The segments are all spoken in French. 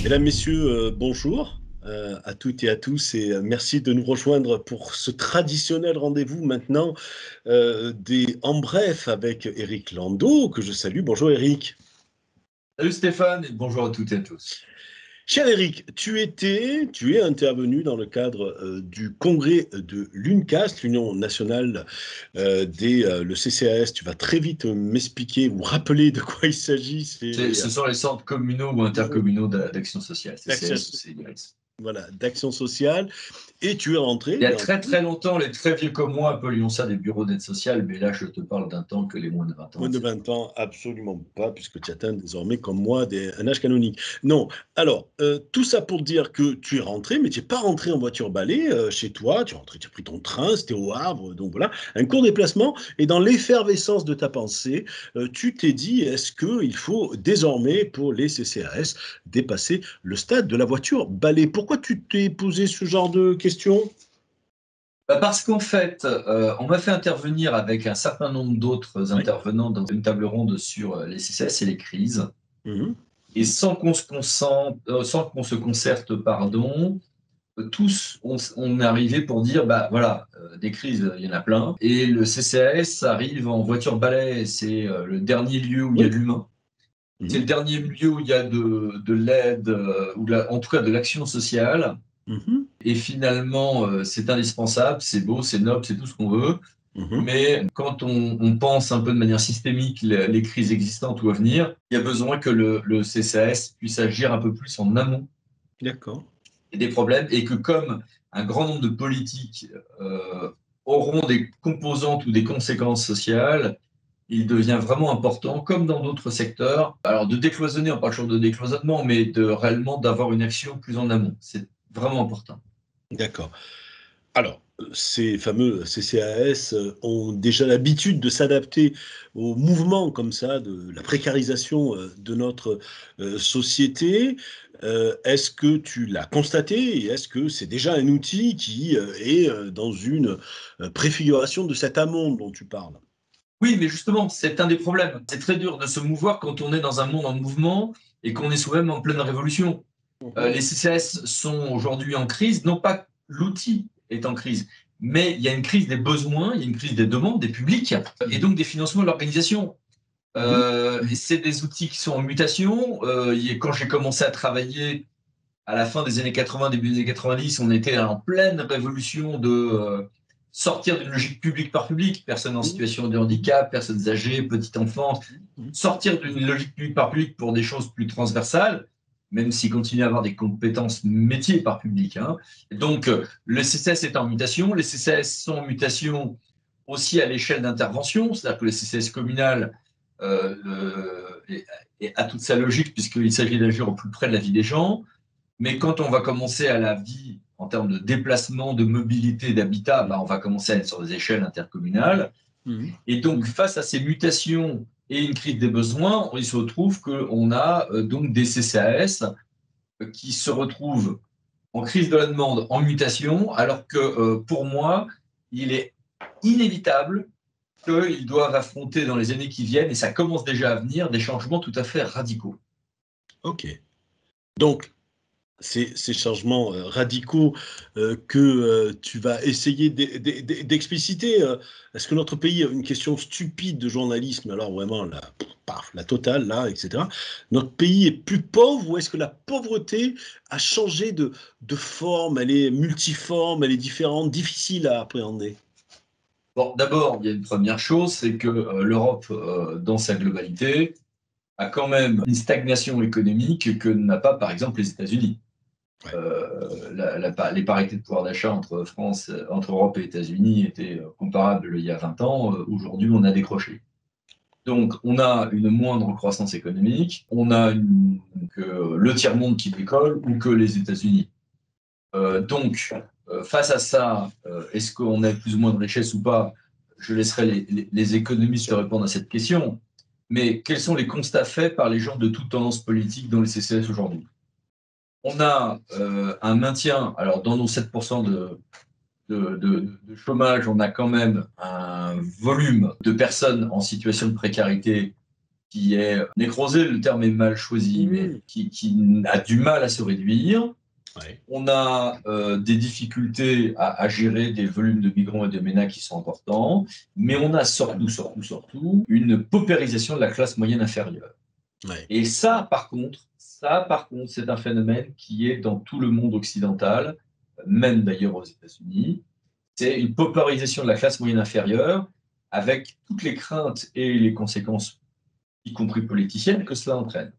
Mesdames, Messieurs, bonjour à toutes et à tous et merci de nous rejoindre pour ce traditionnel rendez-vous maintenant des En Bref avec Eric Landau, que je salue. Bonjour Eric. Salut Stéphane et bonjour à toutes et à tous. Cher Eric, tu es intervenu dans le cadre du congrès de l'UNCAS, l'Union nationale le CCAS. Tu vas très vite m'expliquer ou rappeler de quoi il s'agit. Ce sont les centres communaux ou intercommunaux d'action sociale, CCS ou CIS. Voilà, d'action sociale. Et tu es rentré. Il y a très très longtemps, les très vieux comme moi appelions ça des bureaux d'aide sociale, mais là je te parle d'un temps que les moins de 20 ans. Moins de 20 ans, absolument pas, puisque tu atteins désormais, comme moi, un âge canonique. Non, alors, tout ça pour dire que tu es rentré, mais tu n'es pas rentré en voiture balai chez toi, tu es rentré, tu as pris ton train, c'était au Havre, donc voilà, un court déplacement, et dans l'effervescence de ta pensée, tu t'es dit, est-ce qu'il faut désormais, pour les CCAS, dépasser le stade de la voiture balai? Pourquoi tu t'es posé ce genre de questions? Parce qu'en fait, on m'a fait intervenir avec un certain nombre d'autres intervenants dans une table ronde sur les CCS et les crises. Et sans qu'on se concerte, pardon, tous, on est arrivé pour dire, voilà, des crises, il y en a plein. Et le CCAS arrive en voiture balai, c'est le dernier lieu où il y a de l'humain. C'est le dernier lieu où il y a de l'aide, en tout cas de l'action sociale. Et finalement, c'est indispensable, c'est beau, c'est noble, c'est tout ce qu'on veut. Mais quand on pense un peu de manière systémique les crises existantes ou à venir, il y a besoin que le CCAS puisse agir un peu plus en amont. D'accord. Des problèmes, et que comme un grand nombre de politiques auront des composantes ou des conséquences sociales, il devient vraiment important, comme dans d'autres secteurs, alors de décloisonner, on parle toujours de décloisonnement, mais réellement d'avoir une action plus en amont. C'est vraiment important. D'accord. Alors, ces fameux CCAS ont déjà l'habitude de s'adapter aux mouvements comme ça, de la précarisation de notre société. Est-ce que tu l'as constaté et est-ce que c'est déjà un outil qui est dans une préfiguration de cet amont dont tu parles? Oui, mais justement, c'est un des problèmes. C'est très dur de se mouvoir quand on est dans un monde en mouvement et qu'on est soi-même en pleine révolution. Les CCAS sont aujourd'hui en crise, non pas que l'outil est en crise, mais il y a une crise des besoins, il y a une crise des demandes, des publics, et donc des financements de l'organisation. C'est des outils qui sont en mutation. Quand j'ai commencé à travailler à la fin des années 80, début des années 90, on était en pleine révolution de sortir d'une logique public par public, personnes en situation de handicap, personnes âgées, petite enfance, sortir d'une logique public par public pour des choses plus transversales, même s'il continue à avoir des compétences métiers par public. Donc, le CCS est en mutation. Les CCS sont en mutation aussi à l'échelle d'intervention, c'est-à-dire que le CCS communal a toute sa logique puisqu'il s'agit d'agir au plus près de la vie des gens. Mais quand on va commencer à la vie en termes de déplacement, de mobilité, d'habitat, on va commencer à être sur des échelles intercommunales. Et donc, face à ces mutations et une crise des besoins, il se retrouve qu'on a donc des CCAS qui se retrouvent en crise de la demande, en mutation, alors que pour moi, il est inévitable qu'ils doivent affronter dans les années qui viennent, et ça commence déjà à venir, des changements tout à fait radicaux. Ok. Donc, ces changements radicaux que tu vas essayer d'expliciter. Est-ce que notre pays a une question stupide de journalisme, alors vraiment la totale, là, etc. Notre pays est plus pauvre ou est-ce que la pauvreté a changé de forme? Elle est multiforme, elle est différente, difficile à appréhender? Bon, d'abord, il y a une première chose, c'est que l'Europe, dans sa globalité, a quand même une stagnation économique que n'a pas, par exemple, les États-Unis. Les parités de pouvoir d'achat entre Europe et États-Unis étaient comparables il y a 20 ans. Aujourd'hui, on a décroché. Donc, on a une moindre croissance économique, on a le tiers-monde qui décolle ou que les États-Unis. Donc, face à ça, est-ce qu'on a plus ou moins de richesse ou pas? Je laisserai les économistes répondre à cette question. Mais quels sont les constats faits par les gens de toute tendance politique dans les CCS aujourd'hui? On a un maintien, alors dans nos 7% de chômage, on a quand même un volume de personnes en situation de précarité qui est nécrosé, le terme est mal choisi, mais qui a du mal à se réduire. Ouais. On a des difficultés à gérer des volumes de migrants et de MENA qui sont importants, mais on a surtout une paupérisation de la classe moyenne inférieure. Ouais. Et ça, par contre, c'est un phénomène qui est dans tout le monde occidental, même d'ailleurs aux États-Unis. C'est une paupérisation de la classe moyenne inférieure, avec toutes les craintes et les conséquences, y compris politiciennes, que cela entraîne.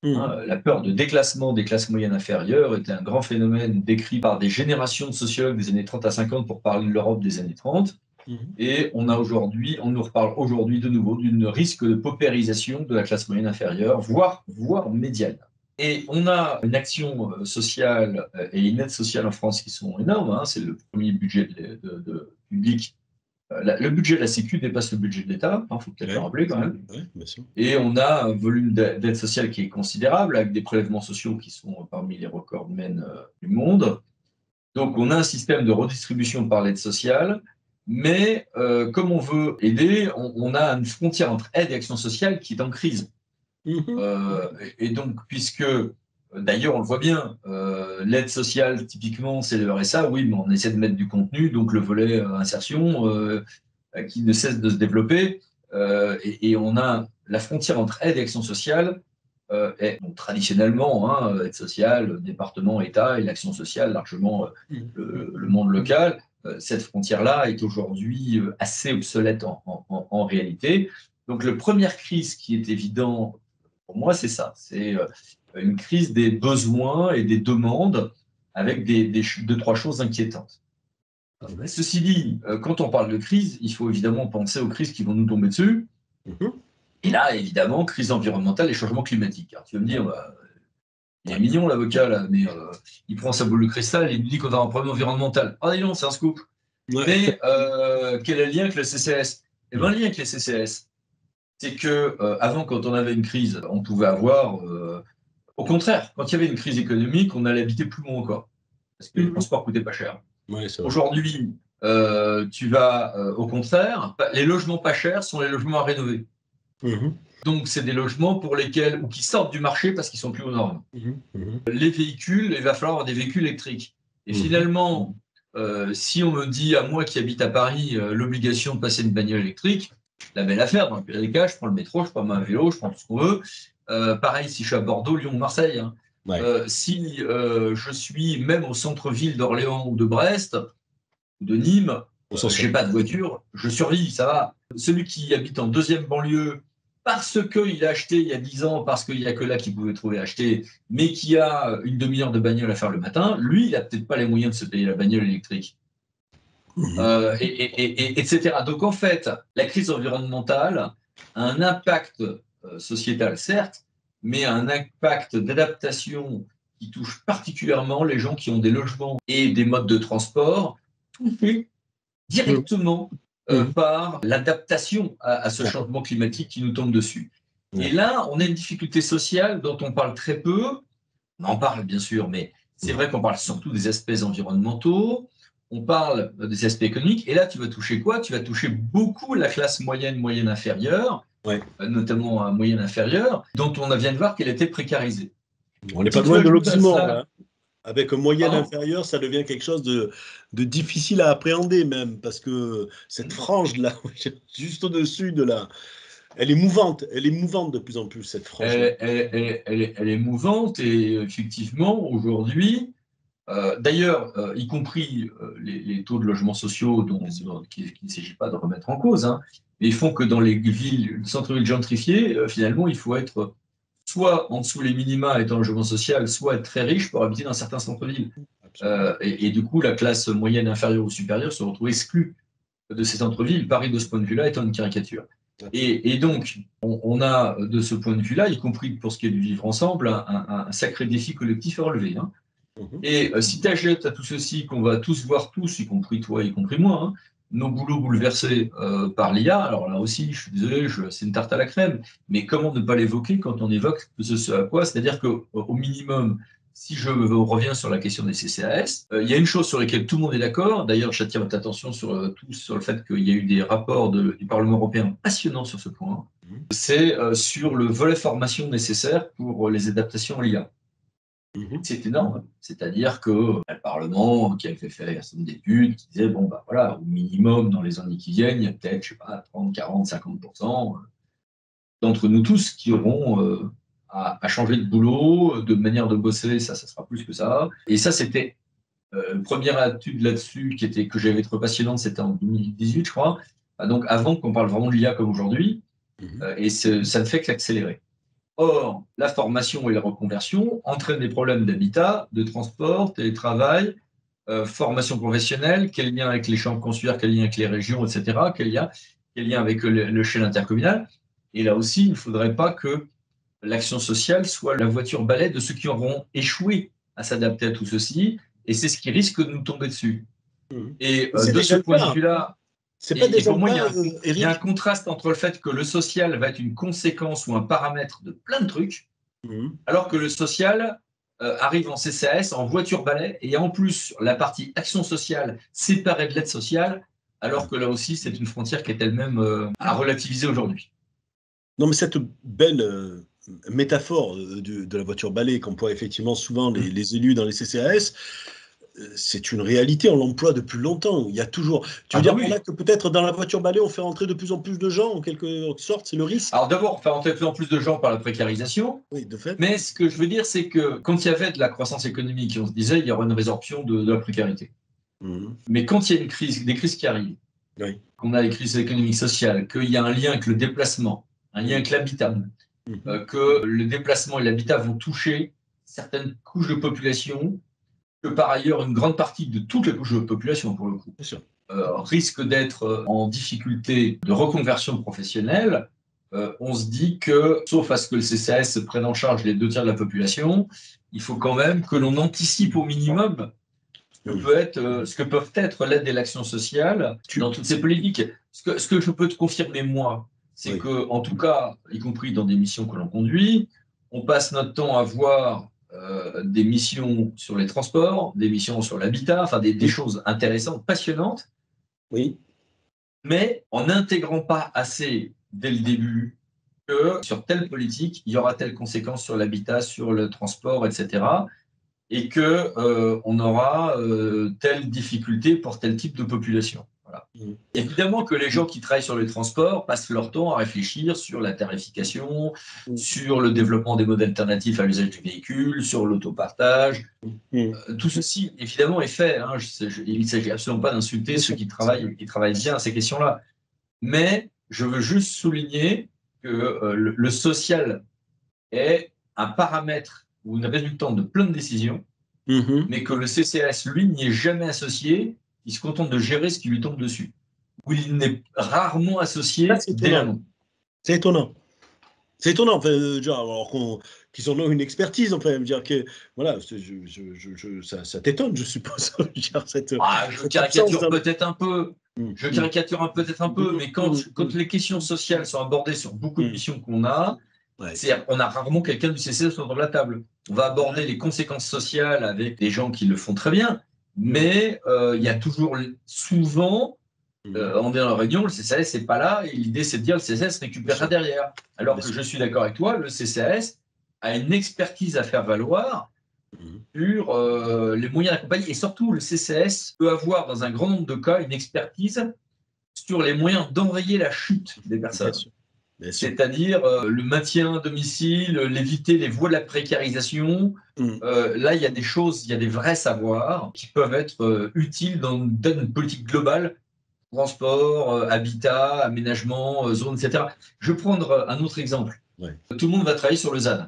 La peur de déclassement des classes moyennes inférieures était un grand phénomène décrit par des générations de sociologues des années 30 à 50 pour parler de l'Europe des années 30. Et on nous reparle aujourd'hui de nouveau d'un risque de paupérisation de la classe moyenne inférieure, voire médiane. Et on a une action sociale et une aide sociale en France qui sont énormes. C'est le premier budget public. Le budget de la Sécu dépasse le budget de l'État, faut peut-être le rappeler quand même. Ouais, bien sûr. Et on a un volume d'aide sociale qui est considérable, avec des prélèvements sociaux qui sont parmi les recordmen du monde. Donc on a un système de redistribution par l'aide sociale, mais comme on veut aider, on a une frontière entre aide et action sociale qui est en crise. Et donc, puisque, d'ailleurs, on le voit bien, l'aide sociale, typiquement, c'est le RSA, oui, mais on essaie de mettre du contenu, donc le volet insertion qui ne cesse de se développer, et on a la frontière entre aide et action sociale, est donc, traditionnellement, aide sociale, département, État, et l'action sociale, largement le monde local. Cette frontière-là est aujourd'hui assez obsolète en réalité. Donc, la première crise qui est évidente, pour moi, c'est ça. C'est une crise des besoins et des demandes avec deux, trois choses inquiétantes. Ceci dit, quand on parle de crise, il faut évidemment penser aux crises qui vont nous tomber dessus. Et là, évidemment, crise environnementale et changement climatique. Alors, tu vas me dire, il est mignon l'avocat, là, mais il prend sa boule de cristal et il nous dit qu'on a un problème environnemental. Ah non, c'est un scoop. Ouais. Mais quel est le lien avec le CCS? Eh bien, le lien avec les CCS, c'est que avant, quand on avait une crise, on pouvait avoir, au contraire, quand il y avait une crise économique, on allait habiter plus loin encore, parce que les transports coûtaient pas cher. Ouais, aujourd'hui, tu vas, au contraire, les logements pas chers sont les logements à rénover. Donc, c'est des logements pour lesquels, ou qui sortent du marché parce qu'ils sont plus aux normes. Les véhicules, il va falloir avoir des véhicules électriques. Et finalement, si on me dit à moi qui habite à Paris l'obligation de passer une bagnole électrique, la belle affaire, dans le pire des cas, je prends le métro, je prends un vélo, je prends tout ce qu'on veut. Pareil, si je suis à Bordeaux, Lyon, Marseille. Si je suis même au centre-ville d'Orléans ou de Brest, ou de Nîmes, je n'ai pas de voiture, je survis, ça va. Celui qui habite en deuxième banlieue, parce qu'il a acheté il y a 10 ans, parce qu'il n'y a que là qu'il pouvait trouver acheter, mais qui a une demi-heure de bagnole à faire le matin, lui, il n'a peut-être pas les moyens de se payer la bagnole électrique. Etc. Donc, en fait, la crise environnementale a un impact sociétal, certes, mais un impact d'adaptation qui touche particulièrement les gens qui ont des logements et des modes de transport touchés directement par l'adaptation à ce changement climatique qui nous tombe dessus. Et là, on a une difficulté sociale dont on parle très peu. On en parle, bien sûr, mais c'est vrai qu'on parle surtout des aspects environnementaux. On parle des aspects économiques. Et là, tu vas toucher quoi? Tu vas toucher beaucoup la classe moyenne inférieure, notamment moyenne inférieure, dont on vient de voir qu'elle était précarisée. On n'est pas loin de l'oxymore. Avec moyenne inférieure, ça devient quelque chose de difficile à appréhender même, parce que cette frange-là, juste au-dessus de la... Elle est mouvante de plus en plus, cette frange. Elle est mouvante, et effectivement, aujourd'hui, d'ailleurs, y compris les taux de logements sociaux qu'il ne s'agit pas de remettre en cause, mais ils font que dans les villes, centres-villes gentrifiées, finalement, il faut être soit en dessous les minima étant logement social, soit être très riche pour habiter dans certains centres-villes. Et du coup, la classe moyenne inférieure ou supérieure se retrouve exclue de ces centres-villes. Paris, de ce point de vue-là, étant une caricature. Et donc, on a, de ce point de vue-là, y compris pour ce qui est du vivre ensemble, un sacré défi collectif à relever. Et si tu achètes à tout ceci qu'on va tous voir tous, y compris toi, y compris moi, nos boulots bouleversés par l'IA, alors là aussi, je suis désolé, c'est une tarte à la crème, mais comment ne pas l'évoquer quand on évoque ce à quoi? C'est-à-dire qu'au minimum, si je reviens sur la question des CCAS, il y a une chose sur laquelle tout le monde est d'accord. D'ailleurs, j'attire votre attention sur le fait qu'il y a eu des rapports du Parlement européen passionnants sur ce point. c'est sur le volet formation nécessaire pour les adaptations à l'IA. C'est énorme. C'est-à-dire que le Parlement, qui avait fait un certain nombre d'études, qui disait, bon, bah voilà, au minimum, dans les années qui viennent, il y a peut-être, je sais pas, 30, 40, 50% d'entre nous tous qui auront à changer de boulot, de manière de bosser, ça sera plus que ça. Et ça, c'était première étude là-dessus que j'avais trouvé passionnante, c'était en 2018, je crois. Donc, avant qu'on parle vraiment de l'IA comme aujourd'hui, et ça ne fait qu'accélérer. Or, la formation et la reconversion entraînent des problèmes d'habitat, de transport, télétravail, formation professionnelle, quel lien avec les chambres consulaires, quel lien avec les régions, etc., quel lien avec le Shell intercommunal. Et là aussi, il ne faudrait pas que l'action sociale soit la voiture balai de ceux qui auront échoué à s'adapter à tout ceci, et c'est ce qui risque de nous tomber dessus. Et C'est de ce déjà le point de cas. vue-là, C'est pas déjà pour le moi, cas, il y a un Eric? contraste entre le fait que le social va être une conséquence ou un paramètre de plein de trucs, alors que le social arrive en CCAS, en voiture balai, et en plus la partie action sociale séparée de l'aide sociale, alors que là aussi, c'est une frontière qui est elle-même à relativiser aujourd'hui. Non, mais cette belle métaphore de la voiture balai qu'emploient effectivement souvent les élus dans les CCAS, c'est une réalité, on l'emploie depuis longtemps. Il y a toujours. Tu veux dire par là que peut-être dans la voiture balai, on fait rentrer de plus en plus de gens, en quelque sorte, c'est le risque? Alors d'abord, on fait rentrer de plus en plus de gens par la précarisation. Oui, de fait. Mais ce que je veux dire, c'est que quand il y avait de la croissance économique, on se disait il y aura une résorption de la précarité. Mais quand il y a des crises qui arrivent, qu'on a des crises économiques, sociales, qu'il y a un lien avec le déplacement, un lien avec l'habitat, que le déplacement et l'habitat vont toucher certaines couches de population, que par ailleurs une grande partie de toutes les couches de population, pour le coup, risque d'être en difficulté de reconversion professionnelle, on se dit que, sauf à ce que le CCAS prenne en charge les 2 tiers de la population, il faut quand même que l'on anticipe au minimum ce que peuvent être l'aide et l'action sociale dans toutes ces politiques. Ce que je peux te confirmer, moi, c'est que, en tout cas, y compris dans des missions que l'on conduit, on passe notre temps à voir des missions sur les transports, des missions sur l'habitat, enfin des choses intéressantes, passionnantes, mais en n'intégrant pas assez dès le début que sur telle politique, il y aura telle conséquence sur l'habitat, sur le transport, etc. Et qu'on aura telle difficulté pour tel type de population. Voilà. Évidemment que les gens qui travaillent sur les transports passent leur temps à réfléchir sur la tarification, sur le développement des modes alternatifs à l'usage du véhicule, sur l'autopartage. Tout ceci, évidemment, est fait. Hein. Il ne s'agit absolument pas d'insulter ceux qui travaillent bien à ces questions-là. Mais je veux juste souligner que le social est un paramètre ou une résultante de plein de décisions, mais que le CCAS, lui, n'y est jamais associé. Il se contente de gérer ce qui lui tombe dessus. Ou il n'est rarement associé dès l'amont. C'est étonnant. C'est étonnant, enfin, alors qu'ils en ont une expertise, enfin, dire que, voilà, ça t'étonne, je suppose. Je caricature peut-être un peu. Mais quand les questions sociales sont abordées sur beaucoup de missions qu'on a, on a rarement quelqu'un du CCAS autour de la table. On va aborder les conséquences sociales avec des gens qui le font très bien, mais il y a toujours, souvent, on est dans la réunion, le CCAS n'est pas là, et l'idée c'est de dire le CCAS récupérera derrière. Alors que je suis d'accord avec toi, le CCAS a une expertise à faire valoir sur les moyens d'accompagner, et surtout le CCAS peut avoir dans un grand nombre de cas une expertise sur les moyens d'enrayer la chute des personnes. C'est-à-dire le maintien à domicile, l'éviter les voies de la précarisation. Là, il y a des choses, il y a des vrais savoirs qui peuvent être utiles dans une politique globale, transport, habitat, aménagement, zone, etc. Je vais prendre un autre exemple. Tout le monde va travailler sur le ZAN.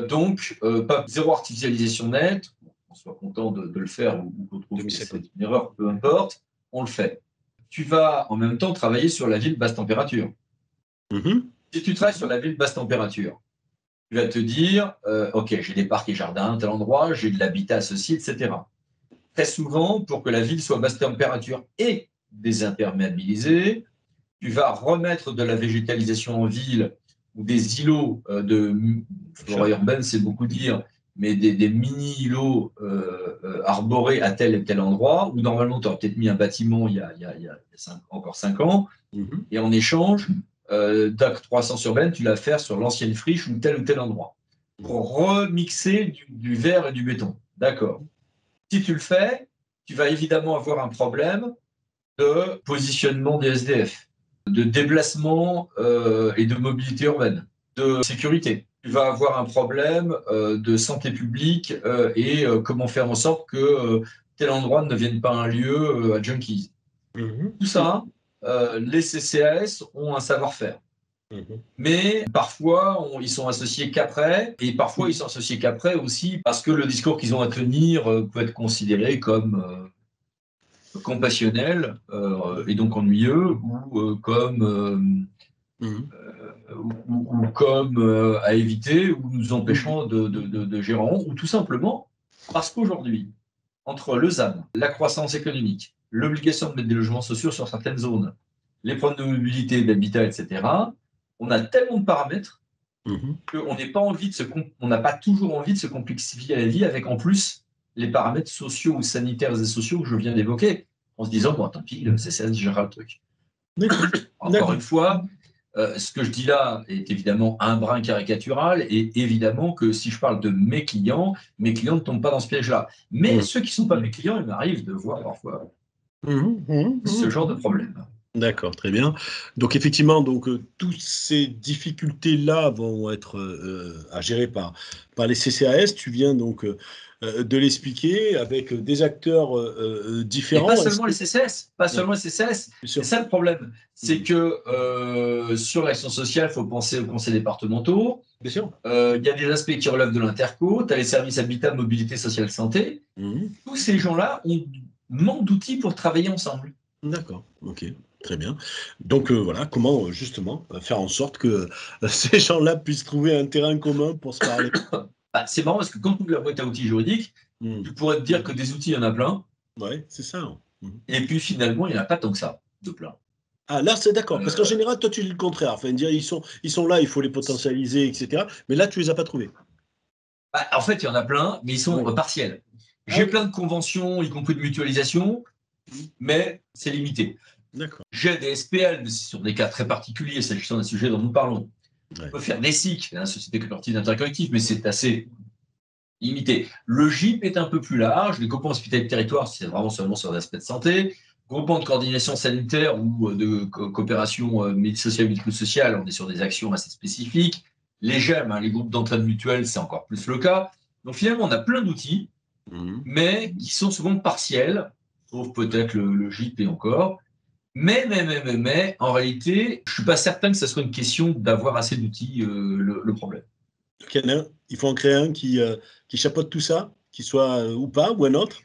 Donc, pas zéro artificialisation nette, on soit content de le faire ou qu'on trouve que c'est une erreur, peu importe, on le fait. Tu vas en même temps travailler sur la ville basse température. Si tu travailles sur la ville basse température, tu vas te dire, OK, j'ai des parcs et jardins à tel endroit, j'ai de l'habitat associé, etc. Très souvent, pour que la ville soit basse température et désimperméabilisée, tu vas remettre de la végétalisation en ville ou des îlots de flora urbaine, c'est beaucoup dire, mais des mini-îlots arborés à tel et tel endroit, où normalement tu aurais peut-être mis un bâtiment il y a encore 5 ans, et en échange, d'accroissance urbaine, tu la fais sur l'ancienne friche ou tel endroit. Pour remixer du verre et du béton. D'accord. Si tu le fais, tu vas évidemment avoir un problème de positionnement des SDF, de déplacement et de mobilité urbaine, de sécurité. Tu vas avoir un problème de santé publique et comment faire en sorte que tel endroit ne devienne pas un lieu à junkies. Tout ça, les CCAS ont un savoir-faire. Mais parfois, ils sont associés qu'après, et parfois ils sont associés qu'après aussi parce que le discours qu'ils ont à tenir peut être considéré comme compassionnel et donc ennuyeux, ou comme à éviter, ou nous empêchant de gérer, ou tout simplement parce qu'aujourd'hui, entre le ZAN, la croissance économique, l'obligation de mettre des logements sociaux sur certaines zones, les problèmes de mobilité, d'habitat, etc., on a tellement de paramètres qu'on n'a pas toujours envie de se complexifier la vie avec en plus les paramètres sociaux ou sanitaires et sociaux que je viens d'évoquer, en se disant, bon, tant pis, le CCS gérera le truc. Encore une fois, ce que je dis là est évidemment un brin caricatural, et évidemment que si je parle de mes clients ne tombent pas dans ce piège-là. Mais ceux qui ne sont pas mes clients, il m'arrive de voir parfois ce genre de problème. D'accord, très bien. Donc effectivement, toutes ces difficultés-là vont être à gérer par les CCAS. Tu viens donc de l'expliquer avec des acteurs Et différents. pas seulement les CCS, c'est ça le problème. C'est que sur l'action sociale, il faut penser aux conseils départementaux. Bien sûr. Il y a des aspects qui relèvent de l'interco, tu as les services habitat, mobilité sociale, santé. Tous ces gens-là manquent d'outils pour travailler ensemble. D'accord, ok, très bien. Donc voilà, comment justement faire en sorte que ces gens-là puissent trouver un terrain commun pour se parler. C'est marrant parce que quand tu ouvres la boîte à outils juridique, tu pourrais te dire que des outils, il y en a plein. Ouais, c'est ça. Et puis finalement, il n'y en a pas tant que ça, de plein. Ah, là, c'est d'accord. Parce qu'en général, toi, tu dis le contraire. Enfin, dire ils sont là, il faut les potentialiser, etc. Mais là, tu les as pas trouvés. En fait, il y en a plein, mais ils sont partiels. J'ai plein de conventions, y compris de mutualisation, mais c'est limité. J'ai des SPL, mais c'est sur des cas très particuliers, s'agissant des sujets dont nous parlons. On peut faire des SIC, la Société coopérative d'intérêt collectif, mais c'est assez limité. Le GIP est un peu plus large. Les groupements hospitaliers de territoire, c'est vraiment seulement sur l'aspect de santé. Groupement de coordination sanitaire ou de coopération sociale et médico-sociale, on est sur des actions assez spécifiques. Les GEM, les groupes d'entraide mutuelle, c'est encore plus le cas. Donc finalement, on a plein d'outils, mais qui sont souvent partiels, sauf peut-être le GIP et encore. Mais, en réalité, je ne suis pas certain que ce soit une question d'avoir assez d'outils le problème. Il faut en créer un qui chapeaute tout ça, qui soit ou pas, ou un autre.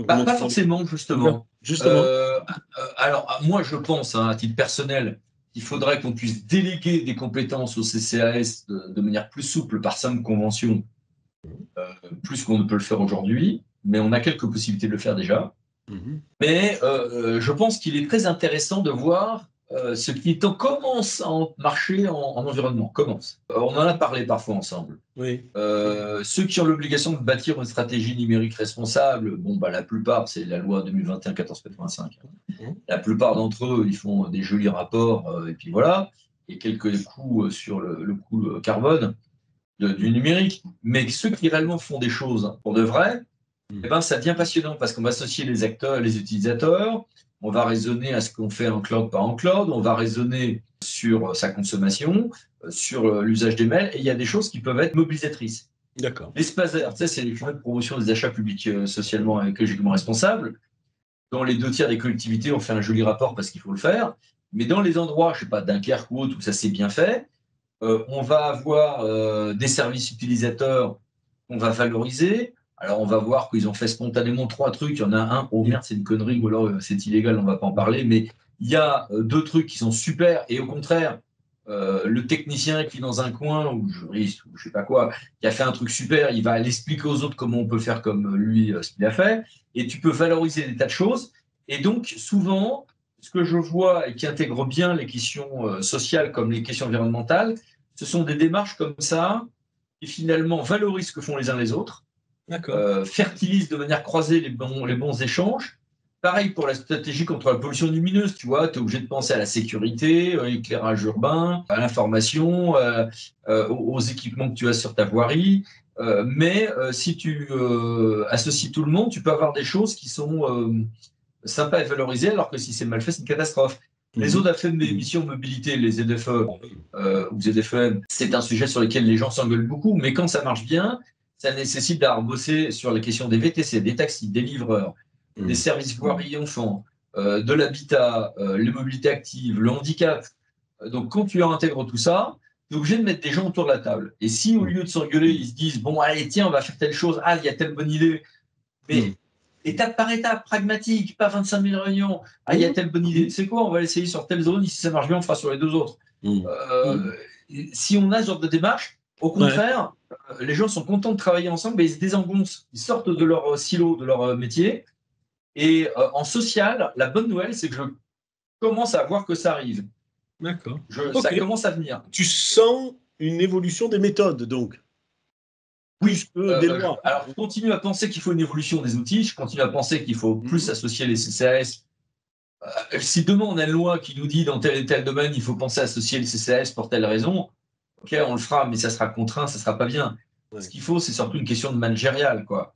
Pas forcément, justement. Alors, moi, je pense, à titre personnel, qu'il faudrait qu'on puisse déléguer des compétences au CCAS de manière plus souple par simple convention, plus qu'on ne peut le faire aujourd'hui. Mais on a quelques possibilités de le faire déjà. Mais je pense qu'il est très intéressant de voir ce qui commence à marcher en environnement. On en a parlé parfois ensemble. Ceux qui ont l'obligation de bâtir une stratégie numérique responsable, la plupart, c'est la loi 2021-1485. La plupart d'entre eux, ils font des jolis rapports, et puis voilà, et quelques coups sur le coût carbone du numérique. Mais ceux qui réellement font des choses pour de vrai, ça devient passionnant parce qu'on va associer les acteurs, les utilisateurs, on va raisonner à ce qu'on fait en cloud par en cloud, on va raisonner sur sa consommation, sur l'usage des mails, et il y a des choses qui peuvent être mobilisatrices. D'accord. Les SPASER, c'est les journées de promotion des achats publics socialement et écologiquement responsables. Dans les 2 tiers des collectivités, on fait un joli rapport parce qu'il faut le faire. Mais dans les endroits, je ne sais pas, Dunkerque ou autre, où ça s'est bien fait, on va avoir des services utilisateurs qu'on va valoriser. Alors, on va voir qu'ils ont fait spontanément 3 trucs. Il y en a un, oh merde, c'est une connerie, ou alors c'est illégal, on ne va pas en parler. Mais il y a 2 trucs qui sont super. Et au contraire, le technicien qui est dans un coin, ou juriste, ou je ne sais pas quoi, qui a fait un truc super, il va l'expliquer aux autres comment on peut faire comme lui, ce qu'il a fait. Et tu peux valoriser des tas de choses. Et donc, souvent, ce que je vois et qui intègre bien les questions sociales comme les questions environnementales, ce sont des démarches comme ça qui finalement valorisent ce que font les uns les autres, fertilisent de manière croisée les bons échanges, pareil pour la stratégie contre la pollution lumineuse, tu vois, tu es obligé de penser à la sécurité, l'éclairage urbain, à l'information, aux équipements que tu as sur ta voirie. Mais si tu associes tout le monde, tu peux avoir des choses qui sont sympas et valorisées, alors que si c'est mal fait, c'est une catastrophe. Les autres AFM d'émissions mobilité, les ZFE ou ZFEM, c'est un sujet sur lequel les gens s'engueulent beaucoup, mais quand ça marche bien, ça nécessite d'avoir bossé sur les questions des VTC, des taxis, des livreurs, des services voirie enfants, de l'habitat, les mobilités actives, le handicap. Donc, quand tu intègres tout ça, tu es obligé de mettre des gens autour de la table. Et si, au lieu de s'engueuler, ils se disent, bon, allez, tiens, on va faire telle chose, ah, il y a telle bonne idée, mais étape par étape, pragmatique, pas 25 000 réunions, ah, il y a telle bonne idée, c'est quoi, on va l'essayer sur telle zone, si ça marche bien, on fera sur les deux autres. Si on a ce genre de démarche, au contraire, les gens sont contents de travailler ensemble, mais ils se désengoncent, ils sortent de leur silo, de leur métier. Et en social, la bonne nouvelle, c'est que je commence à voir que ça arrive. D'accord. Ça commence à venir. Tu sens une évolution des méthodes, donc? Oui, des lois. Alors, je continue à penser qu'il faut une évolution des outils, je continue à penser qu'il faut plus associer les CCAS. Si demain on a une loi qui nous dit dans tel et tel domaine, il faut penser à associer les CCAS pour telle raison, ok, on le fera, mais ça sera contraint, ça sera pas bien. Ce qu'il faut, c'est surtout une question de managériale, quoi.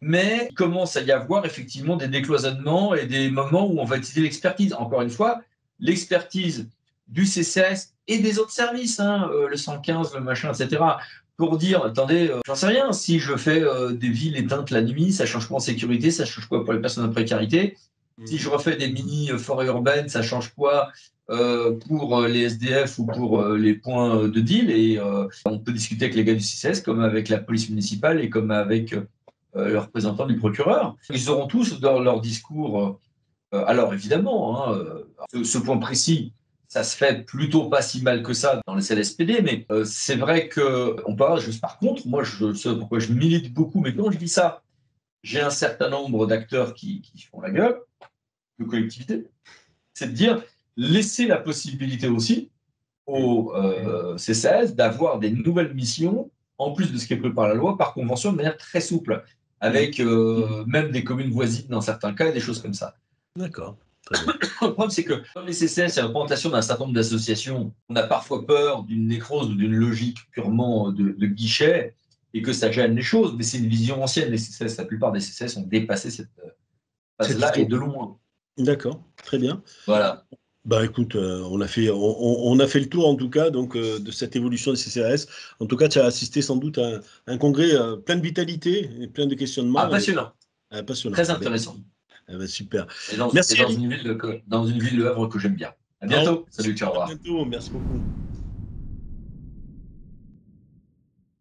Mais il commence à y avoir effectivement des décloisonnements et des moments où on va utiliser l'expertise. Encore une fois, l'expertise du CCAS et des autres services, le 115, le machin, etc., pour dire, attendez, j'en sais rien, si je fais des villes éteintes la nuit, ça change quoi en sécurité, ça change quoi pour les personnes en précarité. Si je refais des mini-forêts urbaines, ça change quoi pour les SDF ou pour les points de deal. Et on peut discuter avec les gars du CCS comme avec la police municipale et comme avec le représentant du procureur. Ils auront tous dans leur discours. Alors évidemment, ce point précis, ça se fait plutôt pas si mal que ça dans les CLSPD, mais c'est vrai qu'on peut avoir juste par contre, moi je sais pourquoi je milite beaucoup, mais quand je dis ça, j'ai un certain nombre d'acteurs qui font la gueule, de collectivités, c'est de dire laisser la possibilité aussi au CCAS d'avoir des nouvelles missions, en plus de ce qui est prévu par la loi, par convention, de manière très souple, avec même des communes voisines dans certains cas, et des choses comme ça. D'accord. Très bien. Le problème, c'est que dans les CCAS, il y a la représentation d'un certain nombre d'associations. On a parfois peur d'une nécrose ou d'une logique purement de guichet, et que ça gêne les choses, mais c'est une vision ancienne. Les CCAS, la plupart des CCAS ont dépassé cette phase-là et de loin. D'accord, très bien. Voilà. Bah écoute, on a fait le tour en tout cas donc de cette évolution des CCAS. En tout cas, tu as assisté sans doute à un congrès plein de vitalité et plein de questionnements. Passionnant. Passionnant. Très intéressant. Super. Et Merci. dans une ville, Le Havre que j'aime bien. À bientôt. Salut, ciao, au revoir. À bientôt, merci beaucoup.